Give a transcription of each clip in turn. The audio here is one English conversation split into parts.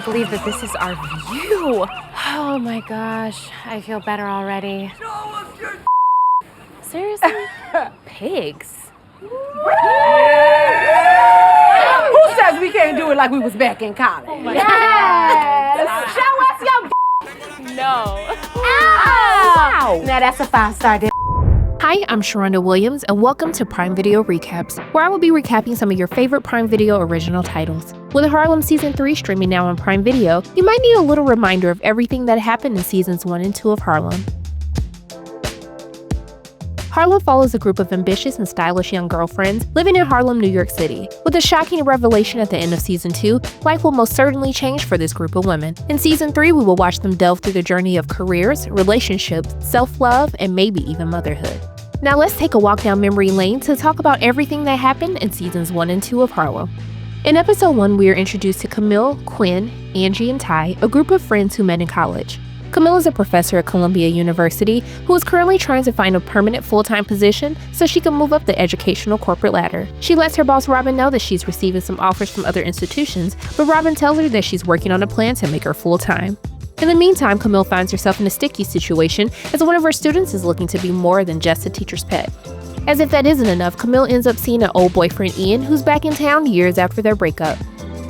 can't believe that this is our view. Oh my gosh, I feel better already. Seriously? Pigs? Who says we can't do it like we was back in college? Oh Yes! Show us your No. Ow! Now that's a 5-star day. Hi, I'm Sharonda Williams, and welcome to Prime Video Recaps, where I will be recapping some of your favorite Prime Video original titles. With Harlem Season 3 streaming now on Prime Video, you might need a little reminder of everything that happened in Seasons 1 and 2 of Harlem. Harlem follows a group of ambitious and stylish young girlfriends living in Harlem, New York City. With a shocking revelation at the end of Season 2, life will most certainly change for this group of women. In Season 3, we will watch them delve through the journey of careers, relationships, self-love, and maybe even motherhood. Now let's take a walk down memory lane to talk about everything that happened in Seasons 1 and 2 of Harlem. In Episode 1, we are introduced to Camille, Quinn, Angie, and Ty, a group of friends who met in college. Camille is a professor at Columbia University who is currently trying to find a permanent full-time position so she can move up the educational corporate ladder. She lets her boss Robin know that she's receiving some offers from other institutions, but Robin tells her that she's working on a plan to make her full-time. In the meantime, Camille finds herself in a sticky situation as one of her students is looking to be more than just a teacher's pet. As if that isn't enough, Camille ends up seeing an old boyfriend Ian who's back in town years after their breakup.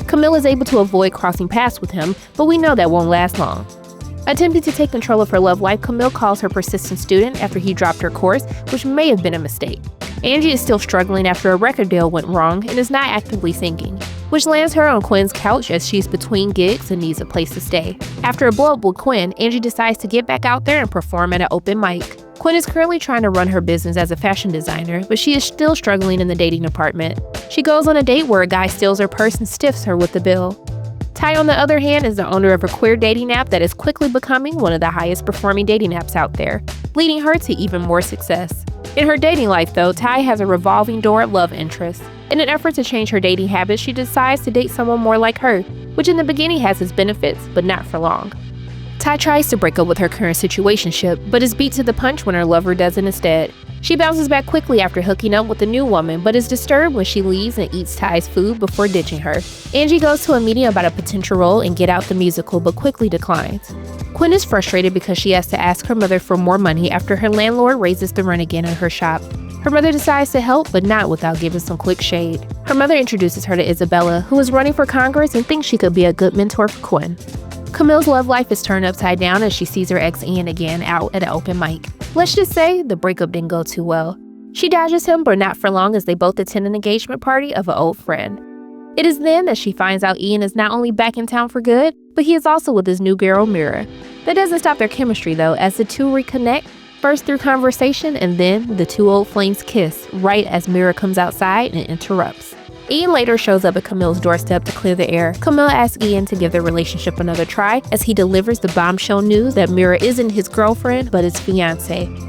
Camille is able to avoid crossing paths with him, but we know that won't last long. Attempting to take control of her love life, Camille calls her persistent student after he dropped her course, which may have been a mistake. Angie is still struggling after a record deal went wrong and is not actively singing, which lands her on Quinn's couch as she's between gigs and needs a place to stay. After a blow-up with Quinn, Angie decides to get back out there and perform at an open mic. Quinn is currently trying to run her business as a fashion designer, but she is still struggling in the dating department. She goes on a date where a guy steals her purse and stiffs her with the bill. Ty, on the other hand, is the owner of a queer dating app that is quickly becoming one of the highest performing dating apps out there, leading her to even more success. In her dating life, though, Ty has a revolving door love interest. In an effort to change her dating habits, she decides to date someone more like her, which in the beginning has its benefits, but not for long. Ty tries to break up with her current situationship, but is beat to the punch when her lover doesn't instead. She bounces back quickly after hooking up with a new woman, but is disturbed when she leaves and eats Ty's food before ditching her. Angie goes to a meeting about a potential role in Get Out the musical, but quickly declines. Quinn is frustrated because she has to ask her mother for more money after her landlord raises the rent again in her shop. Her mother decides to help, but not without giving some quick shade. Her mother introduces her to Isabella, who is running for Congress and thinks she could be a good mentor for Quinn. Camille's love life is turned upside down as she sees her ex Ian again out at an open mic. Let's just say the breakup didn't go too well. She dodges him, but not for long as they both attend an engagement party of an old friend. It is then that she finds out Ian is not only back in town for good, but he is also with his new girl, Mira. That doesn't stop their chemistry though, as the two reconnect, first through conversation and then the two old flames kiss right as Mira comes outside and interrupts. Ian later shows up at Camille's doorstep to clear the air. Camille asks Ian to give their relationship another try as he delivers the bombshell news that Mira isn't his girlfriend but his fiancé.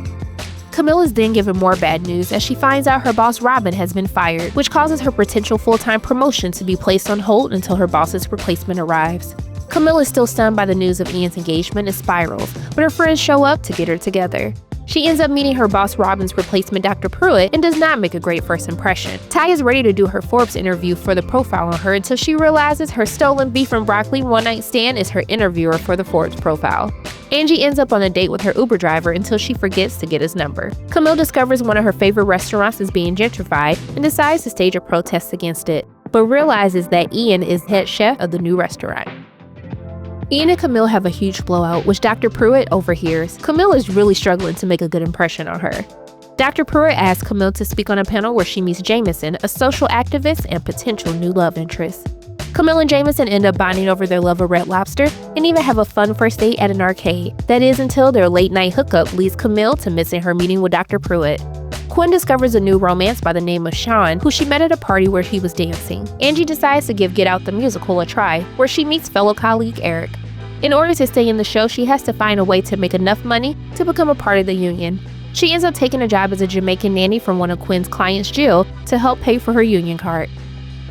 Camille is then given more bad news as she finds out her boss Robin has been fired, which causes her potential full-time promotion to be placed on hold until her boss's replacement arrives. Camille is still stunned by the news of Ian's engagement and spirals, but her friends show up to get her together. She ends up meeting her boss Robin's replacement, Dr. Pruitt, and does not make a great first impression. Ty is ready to do her Forbes interview for the profile on her until she realizes her stolen beef and broccoli one-night stand is her interviewer for the Forbes profile. Angie ends up on a date with her Uber driver until she forgets to get his number. Camille discovers one of her favorite restaurants is being gentrified and decides to stage a protest against it, but realizes that Ian is head chef of the new restaurant. Ian and Camille have a huge blowout, which Dr. Pruitt overhears. Camille is really struggling to make a good impression on her. Dr. Pruitt asks Camille to speak on a panel where she meets Jameson, a social activist and potential new love interest. Camille and Jameson end up bonding over their love of Red Lobster and even have a fun first date at an arcade. That is until their late-night hookup leads Camille to missing her meeting with Dr. Pruitt. Quinn discovers a new romance by the name of Sean, who she met at a party where he was dancing. Angie decides to give Get Out the musical a try, where she meets fellow colleague Eric. In order to stay in the show, she has to find a way to make enough money to become a part of the union. She ends up taking a job as a Jamaican nanny from one of Quinn's clients, Jill, to help pay for her union card.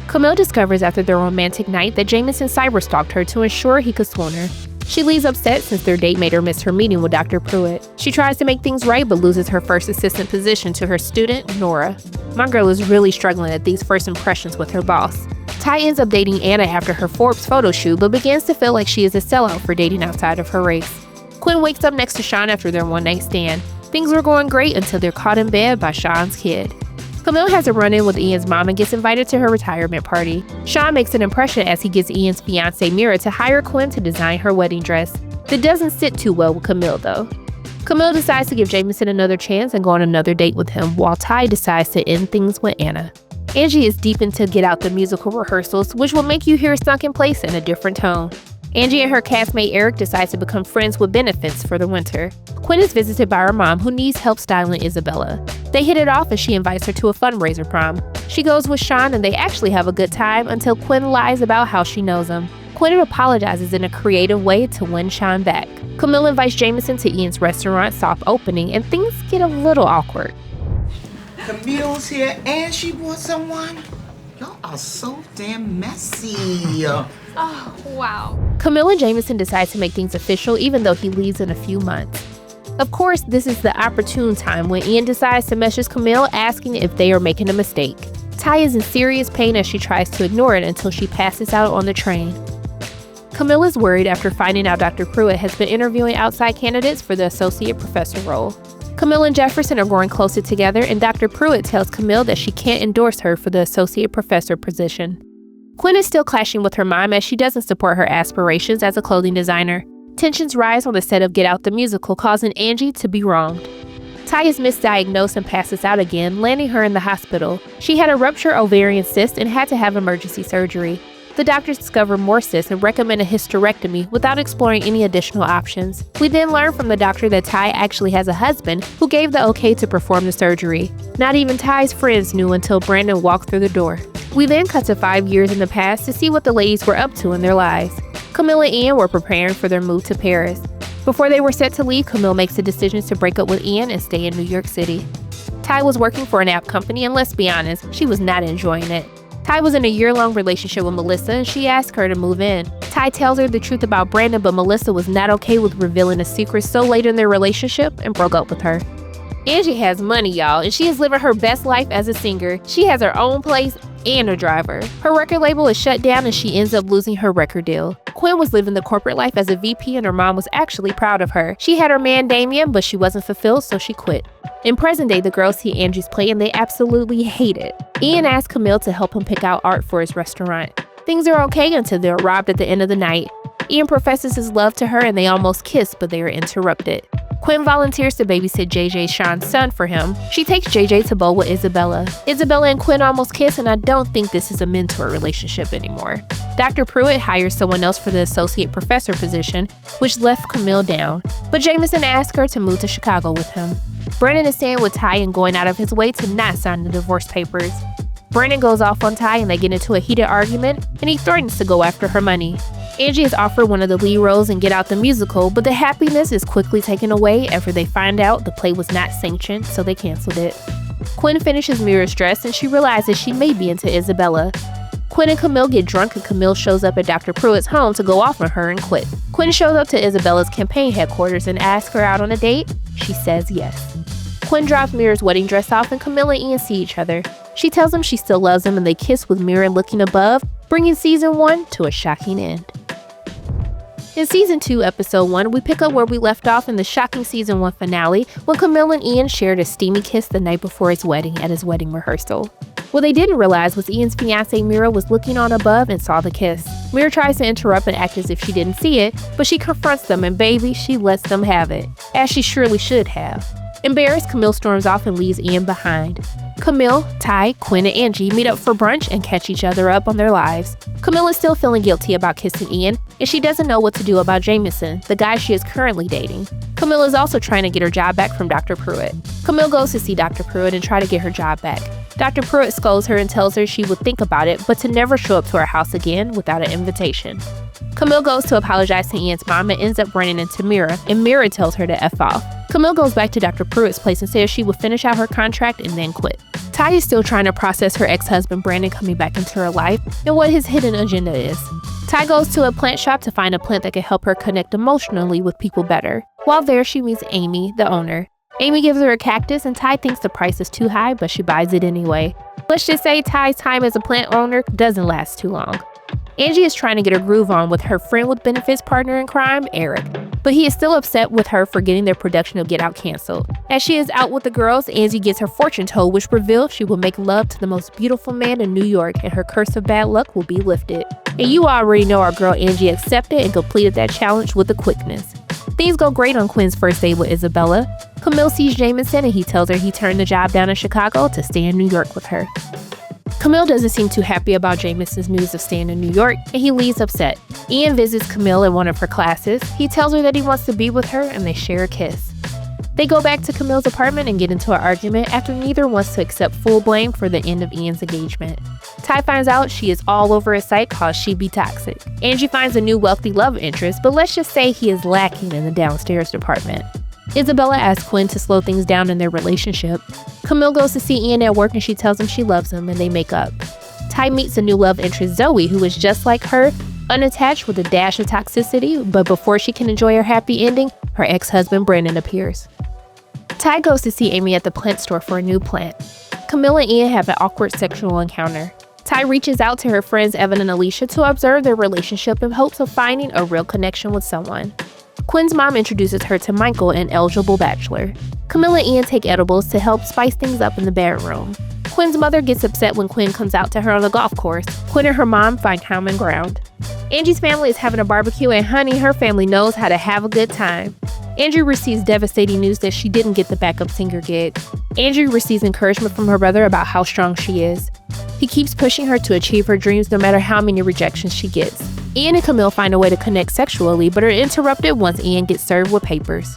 Camille discovers after their romantic night that Jameson cyberstalked her to ensure he could swoon her. She leaves upset since their date made her miss her meeting with Dr. Pruitt. She tries to make things right but loses her first assistant position to her student, Nora. My girl is really struggling at these first impressions with her boss. Ty ends up dating Anna after her Forbes photo shoot, but begins to feel like she is a sellout for dating outside of her race. Quinn wakes up next to Sean after their one-night stand. Things were going great until they're caught in bed by Sean's kid. Camille has a run-in with Ian's mom and gets invited to her retirement party. Sean makes an impression as he gets Ian's fiancée Mira to hire Quinn to design her wedding dress. That doesn't sit too well with Camille though. Camille decides to give Jameson another chance and go on another date with him, while Ty decides to end things with Anna. Angie is deep into Get Out the musical rehearsals, which will make you hear Sunk in Place in a different tone. Angie and her castmate Eric decides to become friends with benefits for the winter. Quinn is visited by her mom, who needs help styling Isabella. They hit it off as she invites her to a fundraiser prom. She goes with Sean and they actually have a good time until Quinn lies about how she knows him. Quinn apologizes in a creative way to win Sean back. Camille invites Jameson to Ian's restaurant soft opening and things get a little awkward. Camille's here and she brought someone? Y'all are so damn messy. Oh, wow. Camille and Jameson decide to make things official even though he leaves in a few months. Of course, this is the opportune time when Ian decides to message Camille asking if they are making a mistake. Ty is in serious pain as she tries to ignore it until she passes out on the train. Camille is worried after finding out Dr. Pruitt has been interviewing outside candidates for the associate professor role. Camille and Jefferson are growing closer together and Dr. Pruitt tells Camille that she can't endorse her for the associate professor position. Quinn is still clashing with her mom as she doesn't support her aspirations as a clothing designer. Tensions rise on the set of Get Out the musical, causing Angie to be wronged. Ty is misdiagnosed and passes out again, landing her in the hospital. She had a ruptured ovarian cyst and had to have emergency surgery. The doctors discover more cysts and recommend a hysterectomy without exploring any additional options. We then learn from the doctor that Ty actually has a husband who gave the okay to perform the surgery. Not even Ty's friends knew until Brandon walked through the door. We then cut to 5 years in the past to see what the ladies were up to in their lives. Camille and Ian were preparing for their move to Paris. Before they were set to leave, Camille makes the decision to break up with Ian and stay in New York City. Ty was working for an app company and let's be honest, she was not enjoying it. Ty was in a year-long relationship with Melissa and she asked her to move in. Ty tells her the truth about Brandon, but Melissa was not okay with revealing a secret so late in their relationship and broke up with her. Angie has money, y'all, and she is living her best life as a singer. She has her own place and a driver. Her record label is shut down and she ends up losing her record deal. Quinn was living the corporate life as a VP and her mom was actually proud of her. She had her man Damien, but she wasn't fulfilled, so she quit. In present day, the girls see Angie's play and they absolutely hate it. Ian asks Camille to help him pick out art for his restaurant. Things are okay until they're robbed at the end of the night. Ian professes his love to her and they almost kiss, but they are interrupted. Quinn volunteers to babysit JJ, Sean's son, for him. She takes JJ to bowl with Isabella. Isabella and Quinn almost kiss and I don't think this is a mentor relationship anymore. Dr. Pruitt hires someone else for the associate professor position, which left Camille down. But Jameson asks her to move to Chicago with him. Brandon is staying with Ty and going out of his way to not sign the divorce papers. Brandon goes off on Ty and they get into a heated argument and he threatens to go after her money. Angie is offered one of the lead roles in Get Out the musical, but the happiness is quickly taken away after they find out the play was not sanctioned, so they canceled it. Quinn finishes Mira's dress and she realizes she may be into Isabella. Quinn and Camille get drunk and Camille shows up at Dr. Pruitt's home to go off on her and quit. Quinn shows up to Isabella's campaign headquarters and asks her out on a date. She says yes. Quinn drops Mira's wedding dress off and Camille and Ian see each other. She tells him she still loves him and they kiss with Mira looking above, bringing season 1 to a shocking end. In season 2, episode 1, we pick up where we left off in the shocking season 1 finale when Camille and Ian shared a steamy kiss the night before his wedding at his wedding rehearsal. What they didn't realize was Ian's fiancée Mira was looking on above and saw the kiss. Mira tries to interrupt and act as if she didn't see it, but she confronts them and baby, she lets them have it, as she surely should have. Embarrassed, Camille storms off and leaves Ian behind. Camille, Ty, Quinn, and Angie meet up for brunch and catch each other up on their lives. Camille is still feeling guilty about kissing Ian, and she doesn't know what to do about Jameson, the guy she is currently dating. Camille is also trying to get her job back from Dr. Pruitt. Camille goes to see Dr. Pruitt and try to get her job back. Dr. Pruitt scolds her and tells her she would think about it, but to never show up to her house again without an invitation. Camille goes to apologize to Ian's mom and ends up running into Mira, and Mira tells her to F off. Camille goes back to Dr. Pruitt's place and says she will finish out her contract and then quit. Ty is still trying to process her ex-husband Brandon coming back into her life and what his hidden agenda is. Ty goes to a plant shop to find a plant that can help her connect emotionally with people better. While there, she meets Amy, the owner. Amy gives her a cactus and Ty thinks the price is too high, but she buys it anyway. Let's just say Ty's time as a plant owner doesn't last too long. Angie is trying to get her groove on with her friend with benefits partner in crime, Eric, but he is still upset with her for getting their production of Get Out canceled. As she is out with the girls, Angie gets her fortune told, which reveals she will make love to the most beautiful man in New York and her curse of bad luck will be lifted. And you already know our girl Angie accepted and completed that challenge with a quickness. Things go great on Quinn's first date with Isabella. Camille sees Jameson and he tells her he turned the job down in Chicago to stay in New York with her. Camille doesn't seem too happy about Jameson's news of staying in New York, and he leaves upset. Ian visits Camille in one of her classes. He tells her that he wants to be with her, and they share a kiss. They go back to Camille's apartment and get into an argument after neither wants to accept full blame for the end of Ian's engagement. Ty finds out she is all over his site cause she be toxic. Angie finds a new wealthy love interest, but let's just say he is lacking in the downstairs department. Isabella asks Quinn to slow things down in their relationship. Camille goes to see Ian at work and she tells him she loves him and they make up. Ty meets a new love interest, Zoe, who is just like her, unattached with a dash of toxicity, but before she can enjoy her happy ending, her ex-husband Brandon appears. Ty goes to see Amy at the plant store for a new plant. Camille and Ian have an awkward sexual encounter. Ty reaches out to her friends Evan and Alicia to observe their relationship in hopes of finding a real connection with someone. Quinn's mom introduces her to Michael, an eligible bachelor. Camille and Ian take edibles to help spice things up in the bedroom. Quinn's mother gets upset when Quinn comes out to her on the golf course. Quinn and her mom find common ground. Angie's family is having a barbecue and honey, her family knows how to have a good time. Angie receives devastating news that she didn't get the backup singer gig. Angie receives encouragement from her brother about how strong she is. He keeps pushing her to achieve her dreams no matter how many rejections she gets. Ian and Camille find a way to connect sexually, but are interrupted once Ian gets served with papers.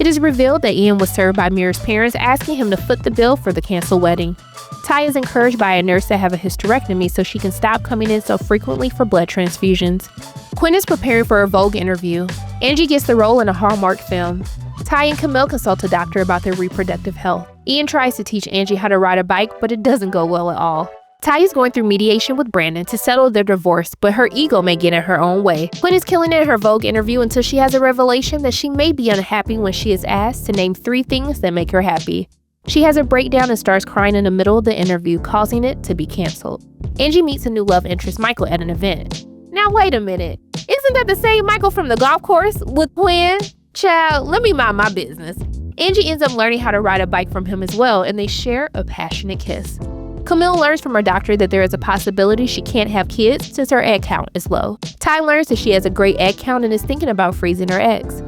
It is revealed that Ian was served by Mira's parents, asking him to foot the bill for the canceled wedding. Ty is encouraged by a nurse to have a hysterectomy so she can stop coming in so frequently for blood transfusions. Quinn is preparing for a Vogue interview. Angie gets the role in a Hallmark film. Ty and Camille consult a doctor about their reproductive health. Ian tries to teach Angie how to ride a bike, but it doesn't go well at all. Ty is going through mediation with Brandon to settle their divorce, but her ego may get in her own way. Quinn is killing it in her Vogue interview until she has a revelation that she may be unhappy when she is asked to name 3 things that make her happy. She has a breakdown and starts crying in the middle of the interview, causing it to be canceled. Angie meets a new love interest, Michael, at an event. Now wait a minute, isn't that the same Michael from the golf course with Quinn? Child, let me mind my business. Angie ends up learning how to ride a bike from him as well, and they share a passionate kiss. Camille learns from her doctor that there is a possibility she can't have kids since her egg count is low. Ty learns that she has a great egg count and is thinking about freezing her eggs.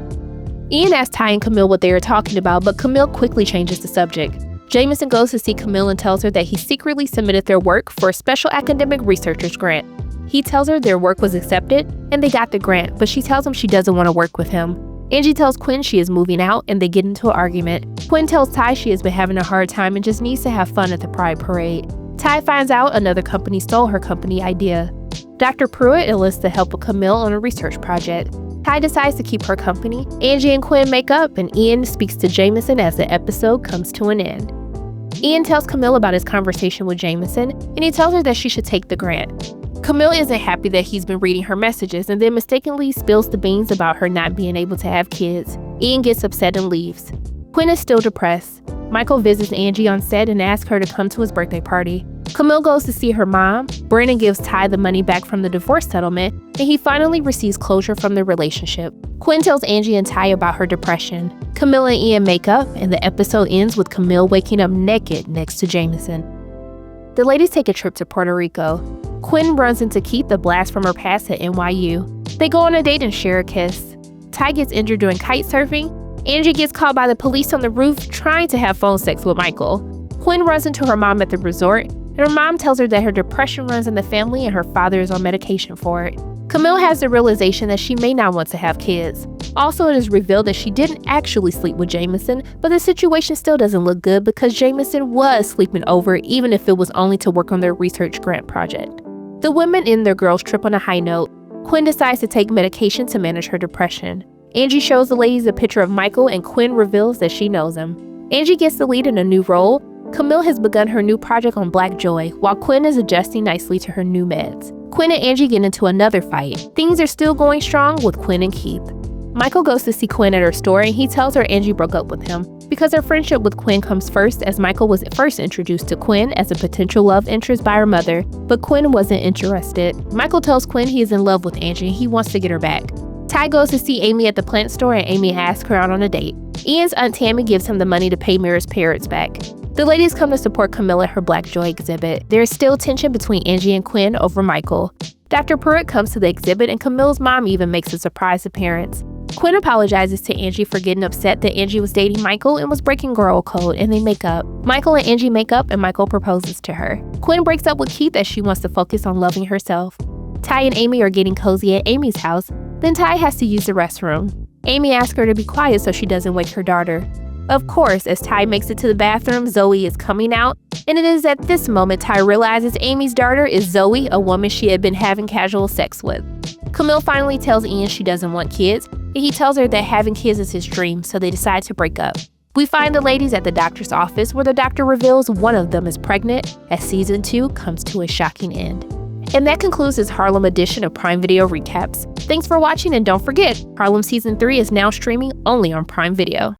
Ian asks Ty and Camille what they are talking about, but Camille quickly changes the subject. Jameson goes to see Camille and tells her that he secretly submitted their work for a special academic researcher's grant. He tells her their work was accepted and they got the grant, but she tells him she doesn't want to work with him. Angie tells Quinn she is moving out and they get into an argument. Quinn tells Ty she has been having a hard time and just needs to have fun at the Pride Parade. Ty finds out another company stole her company idea. Dr. Pruitt enlists the help of Camille on a research project. Ty decides to keep her company. Angie and Quinn make up and Ian speaks to Jameson as the episode comes to an end. Ian tells Camille about his conversation with Jameson and he tells her that she should take the grant. Camille isn't happy that he's been reading her messages and then mistakenly spills the beans about her not being able to have kids. Ian gets upset and leaves. Quinn is still depressed. Michael visits Angie on set and asks her to come to his birthday party. Camille goes to see her mom. Brandon gives Ty the money back from the divorce settlement, and he finally receives closure from their relationship. Quinn tells Angie and Ty about her depression. Camille and Ian make up, and the episode ends with Camille waking up naked next to Jameson. The ladies take a trip to Puerto Rico. Quinn runs into Keith, a blast from her past at NYU. They go on a date and share a kiss. Ty gets injured doing kite surfing. Angie gets called by the police on the roof trying to have phone sex with Michael. Quinn runs into her mom at the resort, and her mom tells her that her depression runs in the family and her father is on medication for it. Camille has the realization that she may not want to have kids. Also, it is revealed that she didn't actually sleep with Jameson, but the situation still doesn't look good because Jameson was sleeping over even if it was only to work on their research grant project. The women end their girls' trip on a high note. Quinn decides to take medication to manage her depression. Angie shows the ladies a picture of Michael and Quinn reveals that she knows him. Angie gets the lead in a new role. Camille has begun her new project on Black Joy, while Quinn is adjusting nicely to her new meds. Quinn and Angie get into another fight. Things are still going strong with Quinn and Keith. Michael goes to see Quinn at her store and he tells her Angie broke up with him because her friendship with Quinn comes first, as Michael was first introduced to Quinn as a potential love interest by her mother, but Quinn wasn't interested. Michael tells Quinn he is in love with Angie and he wants to get her back. Ty goes to see Amy at the plant store and Amy asks her out on a date. Ian's Aunt Tammy gives him the money to pay Mira's parents back. The ladies come to support Camilla at her Black Joy exhibit. There is still tension between Angie and Quinn over Michael. Dr. Pruitt comes to the exhibit and Camilla's mom even makes a surprise appearance. Quinn apologizes to Angie for getting upset that Angie was dating Michael and was breaking girl code, and they make up. Michael and Angie make up and Michael proposes to her. Quinn breaks up with Keith as she wants to focus on loving herself. Ty and Amy are getting cozy at Amy's house, then Ty has to use the restroom. Amy asks her to be quiet so she doesn't wake her daughter. Of course, as Ty makes it to the bathroom, Zoe is coming out, and it is at this moment Ty realizes Amy's daughter is Zoe, a woman she had been having casual sex with. Camille finally tells Ian she doesn't want kids, and he tells her that having kids is his dream, so they decide to break up. We find the ladies at the doctor's office where the doctor reveals one of them is pregnant as season 2 comes to a shocking end. And that concludes this Harlem edition of Prime Video Recaps. Thanks for watching, and don't forget, Harlem Season 3 is now streaming only on Prime Video.